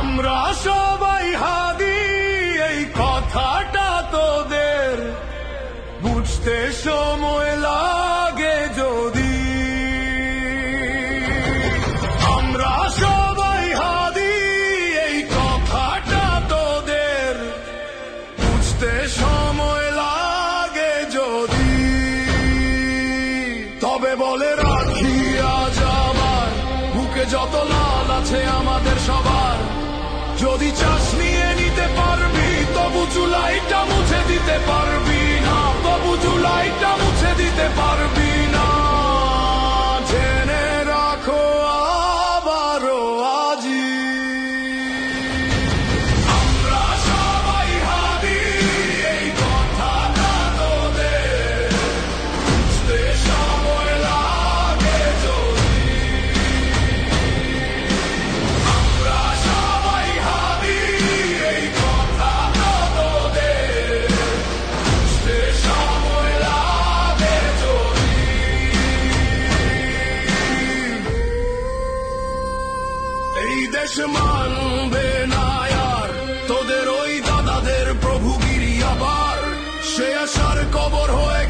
আমরা সবাই হাদি, এই কথাটা তোদের বুঝতে সময় লাগে যদি। আমরা সবাই হাদি, এই কথাটা তোদের বুঝতে সময় লাগে যদি। তবে বলে রাখি আজ আমার বুকে যত লাল আছে আমাদের সবার, যদি চাস নিয়ে নিতে পারবি তবু জুলাইটা মুছে দিতে পারবি না, তবু জুলাইটা মুছে দিতে পারবি না। জেনে রাখো আবারও আজি, আমরা সবাই হাদি, এই কথাটা তোদের বুঝতে সময় লাগে যদি। আমরা সবাই হাদি, এই কথাটা তোদের বুঝতে সময় লাগে যদি। এই দেশ মানবে না আর তোদের ওই দাদাদের প্রভুগিরি আবার, সে আশার কবর হয়ে